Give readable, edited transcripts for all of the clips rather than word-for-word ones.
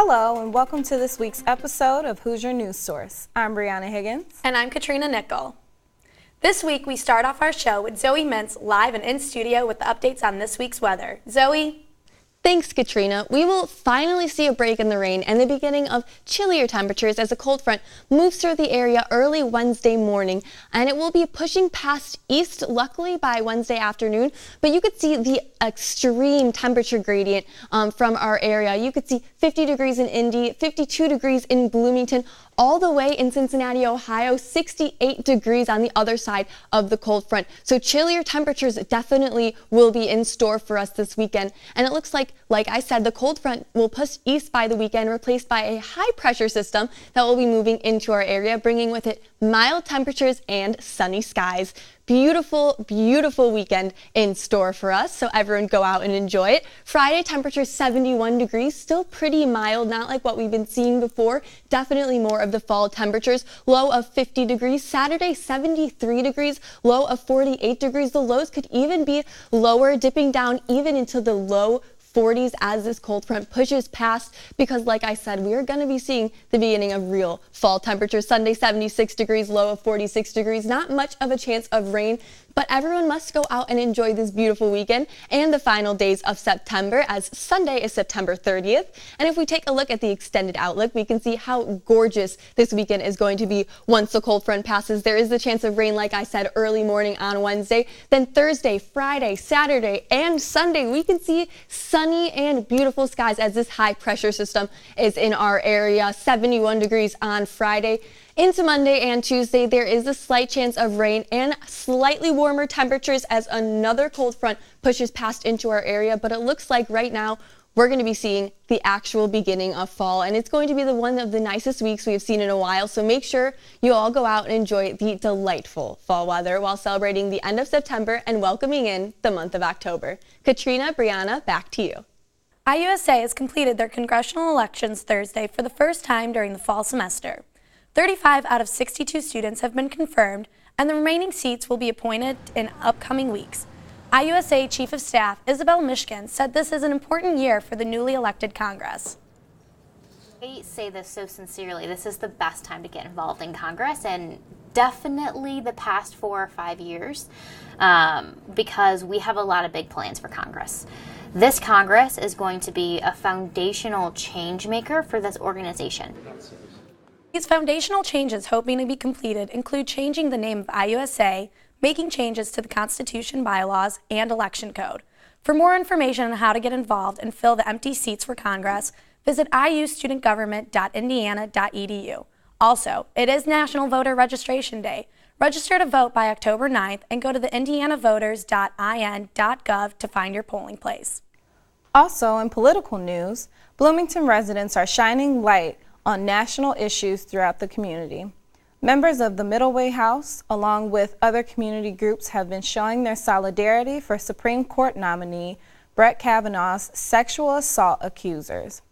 Hello and welcome to this week's episode of Hoosier News Source. I'm Brianna Higgins. And I'm Katrina Nickel. This week we start off our show with Zoe Mintz live and in studio with the updates on this week's weather. Zoe? Thanks, Katrina. We will finally see a break in the rain and the beginning of chillier temperatures as a cold front moves through the area early Wednesday morning, and it will be pushing past east, luckily, by Wednesday afternoon. But you could see the extreme temperature gradient from our area. You could see 50 degrees in Indy, 52 degrees in Bloomington, all the way in Cincinnati, Ohio, 68 degrees on the other side of the cold front. So chillier temperatures definitely will be in store for us this weekend. And it looks like I said, the cold front will push east by the weekend, replaced by a high pressure system that will be moving into our area, bringing with it mild temperatures and sunny skies. Beautiful, beautiful weekend in store for us, so everyone go out and enjoy it. Friday, temperature 71 degrees, still pretty mild, not like what we've been seeing before. Definitely more of the fall temperatures. Low of 50 degrees. Saturday, 73 degrees, low of 48 degrees. The lows could even be lower, dipping down even into the low 40s as this cold front pushes past, because like I said, we are going to be seeing the beginning of real fall temperatures. Sunday, 76 degrees, low of 46 degrees. Not much of a chance of rain, but everyone must go out and enjoy this beautiful weekend and the final days of September, as Sunday is September 30th. And if we take a look at the extended outlook, we can see how gorgeous this weekend is going to be once the cold front passes. There is the chance of rain, like I said, early morning on Wednesday. Then Thursday, Friday, Saturday, and Sunday, we can see sunny and beautiful skies as this high pressure system is in our area. 71 degrees on Friday. Into Monday and Tuesday, there is a slight chance of rain and slightly warmer temperatures as another cold front pushes past into our area. But it looks like right now we're going to be seeing the actual beginning of fall, and it's going to be one of the nicest weeks we've seen in a while. So make sure you all go out and enjoy the delightful fall weather while celebrating the end of September and welcoming in the month of October. Katrina, Brianna, back to you. IUSA has completed their congressional elections Thursday for the first time during the fall semester. 35 out of 62 students have been confirmed, and the remaining seats will be appointed in upcoming weeks. IUSA Chief of Staff Isabel Mishkin said this is an important year for the newly elected Congress. I say this so sincerely. This is the best time to get involved in Congress, and definitely the past 4 or 5 years, because we have a lot of big plans for Congress. This Congress is going to be a foundational change maker for this organization. These foundational changes hoping to be completed include changing the name of IUSA, making changes to the Constitution, bylaws, and election code. For more information on how to get involved and fill the empty seats for Congress, visit iustudentgovernment.indiana.edu. Also, it is National Voter Registration Day. Register to vote by October 9th and go to the indianavoters.in.gov to find your polling place. Also, in political news, Bloomington residents are shining light on national issues throughout the community. Members of the Middleway House, along with other community groups, have been showing their solidarity for Supreme Court nominee Brett Kavanaugh's sexual assault accusers.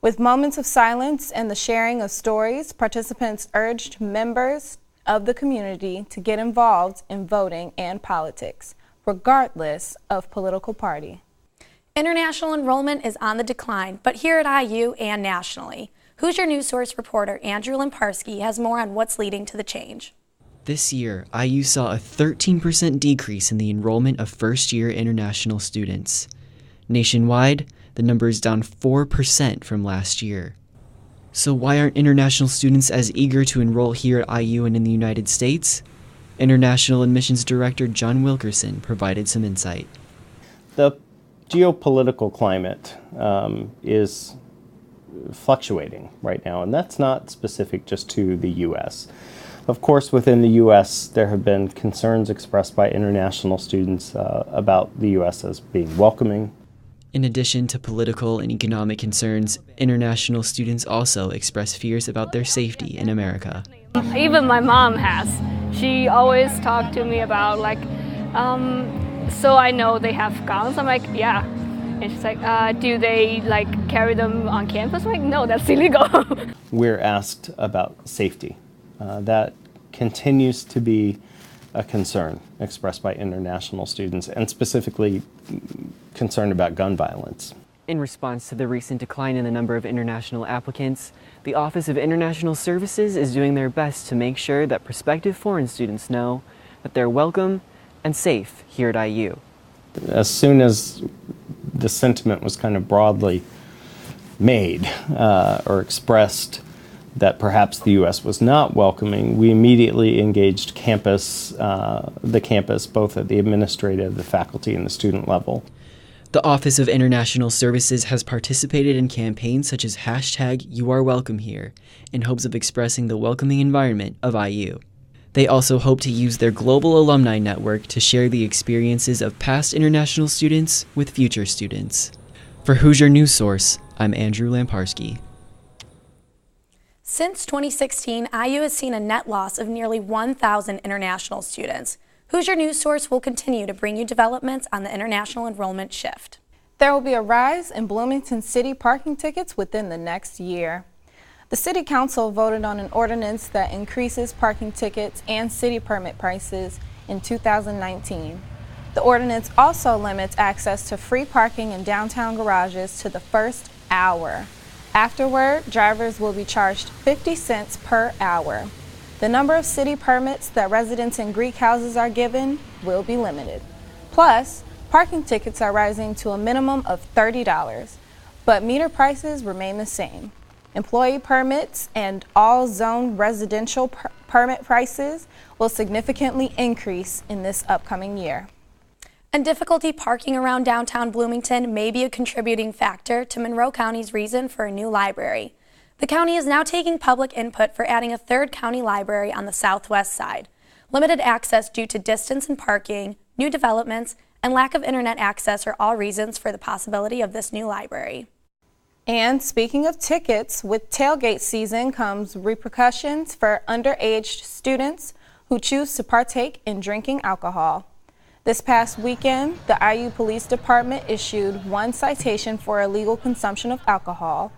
With moments of silence and the sharing of stories, participants urged members of the community to get involved in voting and politics, regardless of political party. International enrollment is on the decline, but here at IU and nationally. Hoosier News Source reporter Andrew Limparski has more on what's leading to the change. This year, IU saw a 13% decrease in the enrollment of first-year international students. Nationwide, the number is down 4% from last year. So why aren't international students as eager to enroll here at IU and in the United States? International Admissions Director John Wilkerson provided some insight. The geopolitical climate is fluctuating right now, and that's not specific just to the U.S. Of course, within the U.S., there have been concerns expressed by international students about the U.S. as being welcoming. In addition to political and economic concerns, international students also express fears about their safety in America. Even my mom has. She always talked to me about so I know they have guns. I'm like, yeah. And she's like, do they carry them on campus? I'm like, no, that's illegal. We're asked about safety. That continues to be a concern expressed by international students, and specifically concerned about gun violence. In response to the recent decline in the number of international applicants, the Office of International Services is doing their best to make sure that prospective foreign students know that they're welcome and safe here at IU. As soon as the sentiment was kind of broadly made or expressed that perhaps the U.S. was not welcoming, we immediately engaged the campus, both at the administrative, the faculty, and the student level. The Office of International Services has participated in campaigns such as #YouAreWelcomeHere in hopes of expressing the welcoming environment of IU. They also hope to use their global alumni network to share the experiences of past international students with future students. For Hoosier News Source, I'm Andrew Lamparski. Since 2016, IU has seen a net loss of nearly 1,000 international students. Hoosier News Source will continue to bring you developments on the international enrollment shift. There will be a rise in Bloomington City parking tickets within the next year. The City Council voted on an ordinance that increases parking tickets and city permit prices in 2019. The ordinance also limits access to free parking in downtown garages to the first hour. Afterward, drivers will be charged 50 cents per hour. The number of city permits that residents in Greek houses are given will be limited. Plus, parking tickets are rising to a minimum of $30, but meter prices remain the same. Employee permits and all zone residential permit prices will significantly increase in this upcoming year. And difficulty parking around downtown Bloomington may be a contributing factor to Monroe County's reason for a new library. The county is now taking public input for adding a third county library on the southwest side. Limited access due to distance and parking, new developments, and lack of internet access are all reasons for the possibility of this new library. And speaking of tickets, with tailgate season comes repercussions for underage students who choose to partake in drinking alcohol. This past weekend, the IU Police Department issued 1 citation for illegal consumption of alcohol,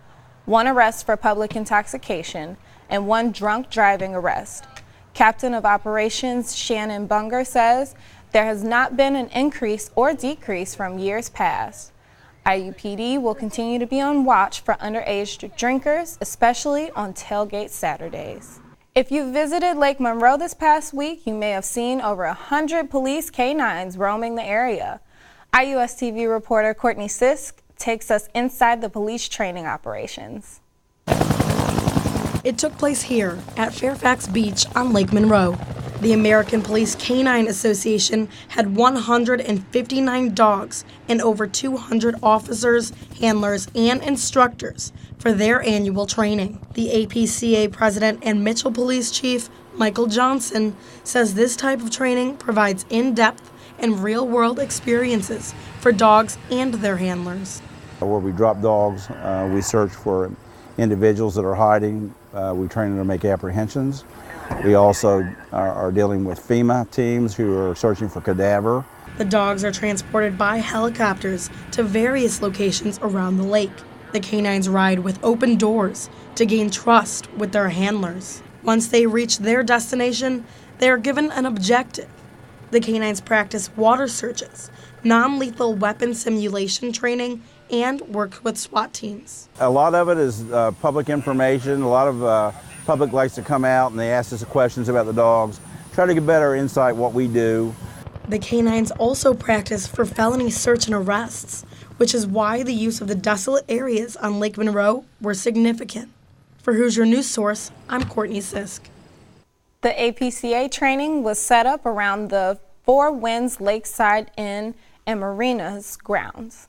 1 arrest for public intoxication, and 1 drunk driving arrest. Captain of Operations Shannon Bunger says there has not been an increase or decrease from years past. IUPD will continue to be on watch for underage drinkers, especially on tailgate Saturdays. If you visited Lake Monroe this past week, you may have seen over 100 police canines roaming the area. IUS TV reporter Courtney Sisk takes us inside the police training operations. It took place here at Fairfax Beach on Lake Monroe. The American Police Canine Association had 159 dogs and over 200 officers, handlers, and instructors for their annual training. The APCA president and Mitchell Police Chief Michael Johnson says this type of training provides in-depth and real-world experiences for dogs and their handlers. Where we drop dogs, we search for individuals that are hiding. We train them to make apprehensions. We also are dealing with FEMA teams who are searching for cadaver. The dogs are transported by helicopters to various locations around the lake. The canines ride with open doors to gain trust with their handlers. Once they reach their destination, they are given an objective. The canines practice water searches, non-lethal weapon simulation training, and work with SWAT teams. A lot of it is public information. A lot of public likes to come out and they ask us questions about the dogs, try to get better insight what we do. The canines also practice for felony search and arrests, which is why the use of the desolate areas on Lake Monroe were significant. For Hoosier News Source, I'm Courtney Sisk. The APCA training was set up around the Four Winds Lakeside Inn and Marina's grounds.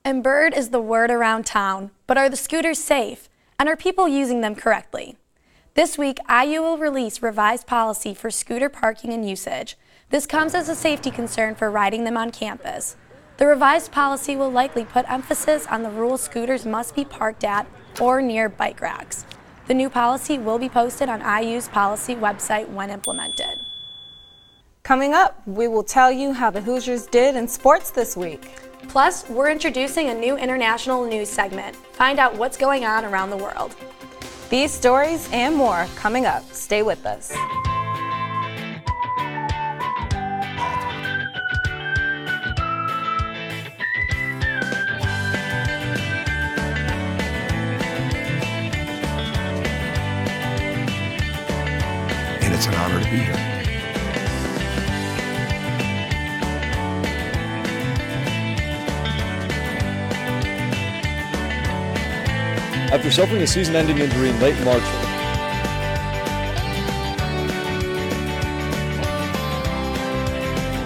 And bird is the word around town, but are the scooters safe? And are people using them correctly? This week, IU will release revised policy for scooter parking and usage. This comes as a safety concern for riding them on campus. The revised policy will likely put emphasis on the rules scooters must be parked at or near bike racks. The new policy will be posted on IU's policy website when implemented. Coming up, we will tell you how the Hoosiers did in sports this week. Plus, we're introducing a new international news segment. Find out what's going on around the world. These stories and more coming up. Stay with us. after suffering a season-ending injury in late March.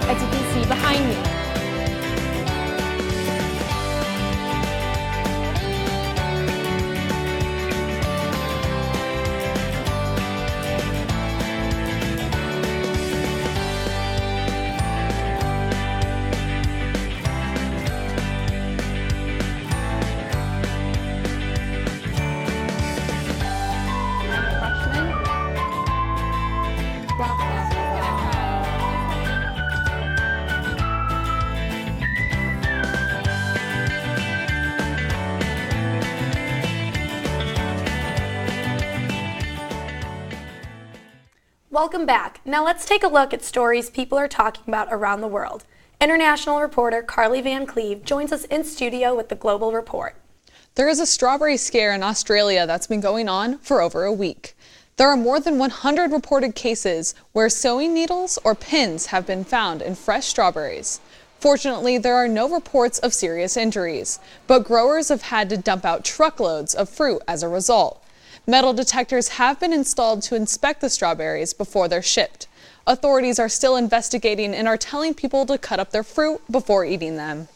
As you can see behind me. Welcome back. Now let's take a look at stories people are talking about around the world. International reporter Carly Van Cleve joins us in studio with the Global Report. There is a strawberry scare in Australia that's been going on for over a week. There are more than 100 reported cases where sewing needles or pins have been found in fresh strawberries. Fortunately, there are no reports of serious injuries, but growers have had to dump out truckloads of fruit as a result. Metal detectors have been installed to inspect the strawberries before they're shipped. Authorities are still investigating and are telling people to cut up their fruit before eating them.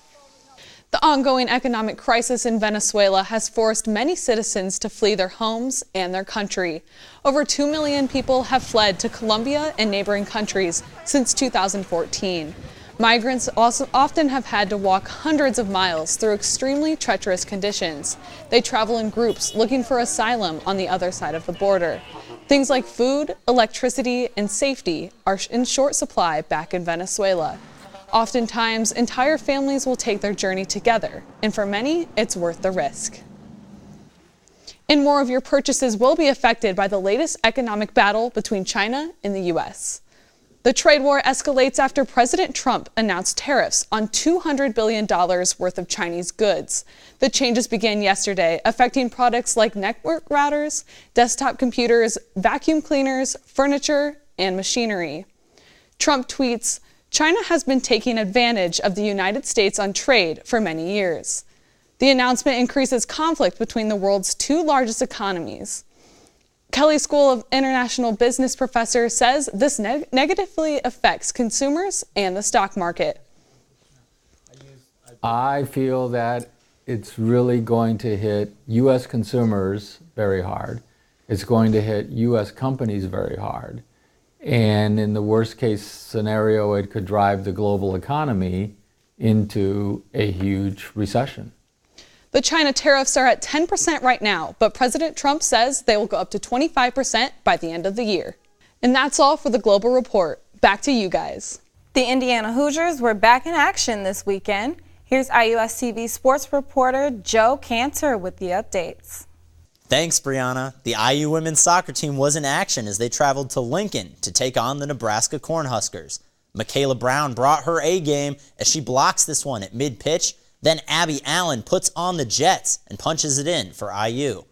The ongoing economic crisis in Venezuela has forced many citizens to flee their homes and their country. Over 2 million people have fled to Colombia and neighboring countries since 2014. Migrants also often have had to walk hundreds of miles through extremely treacherous conditions. They travel in groups looking for asylum on the other side of the border. Things like food, electricity, and safety are in short supply back in Venezuela. Oftentimes, entire families will take their journey together, and for many, it's worth the risk. And more of your purchases will be affected by the latest economic battle between China and the U.S. The trade war escalates after President Trump announced tariffs on $200 billion worth of Chinese goods. The changes began yesterday, affecting products like network routers, desktop computers, vacuum cleaners, furniture, and machinery. Trump tweets, "China has been taking advantage of the United States on trade for many years." The announcement increases conflict between the world's two largest economies. Kelley School of International Business professor says this negatively affects consumers and the stock market. I feel that it's really going to hit U.S. consumers very hard. It's going to hit U.S. companies very hard. And in the worst case scenario, it could drive the global economy into a huge recession. The China tariffs are at 10% right now, but President Trump says they will go up to 25% by the end of the year. And that's all for the Global Report. Back to you guys. The Indiana Hoosiers were back in action this weekend. Here's IUS-TV sports reporter Joe Cantor with the updates. Thanks, Brianna. The IU women's soccer team was in action as they traveled to Lincoln to take on the Nebraska Cornhuskers. Michaela Brown brought her A game as she blocks this one at mid-pitch. Then Abby Allen puts on the Jets and punches it in for IU.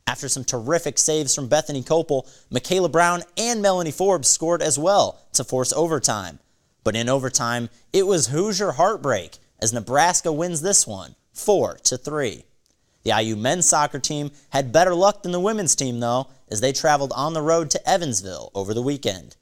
After some terrific saves from Bethany Copel, Michaela Brown and Melanie Forbes scored as well to force overtime. But in overtime, it was Hoosier heartbreak as Nebraska wins this one 4-3. The IU men's soccer team had better luck than the women's team, though, as they traveled on the road to Evansville over the weekend.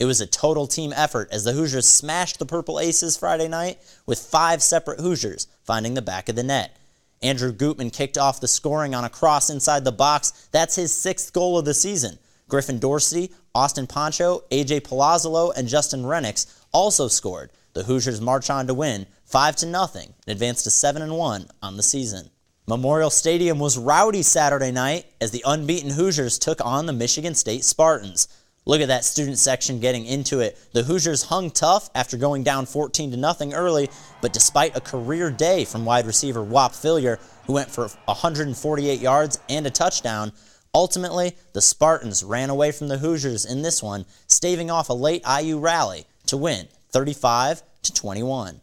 It was a total team effort as the Hoosiers smashed the Purple Aces Friday night with 5 separate Hoosiers finding the back of the net. Andrew Gutman kicked off the scoring on a cross inside the box. That's his 6th goal of the season. Griffin Dorsey, Austin Poncho, AJ Palazzolo, and Justin Renix also scored. The Hoosiers march on to win 5-0 and advance to 7-1 on the season. Memorial Stadium was rowdy Saturday night as the unbeaten Hoosiers took on the Michigan State Spartans. Look at that student section getting into it. The Hoosiers hung tough after going down 14-0 early, but despite a career day from wide receiver Whop Fillier, who went for 148 yards and a touchdown, ultimately the Spartans ran away from the Hoosiers in this one, staving off a late IU rally to win 35-21.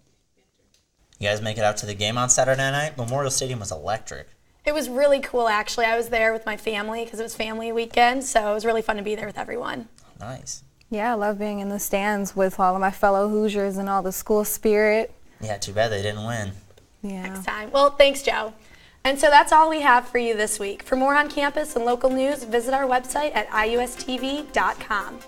You guys make it out to the game on Saturday night? Memorial Stadium was electric. It was really cool, actually. I was there with my family because it was family weekend, so it was really fun to be there with everyone. Nice. Yeah, I love being in the stands with all of my fellow Hoosiers and all the school spirit. Yeah, too bad they didn't win. Yeah. Next time. Well, thanks, Joe. And so that's all we have for you this week. For more on campus and local news, visit our website at iustv.com.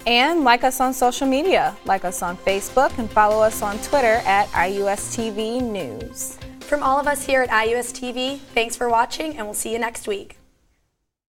And like us on social media. Like us on Facebook and follow us on Twitter at IUSTV News. From all of us here at IUSTV, thanks for watching, and we'll see you next week.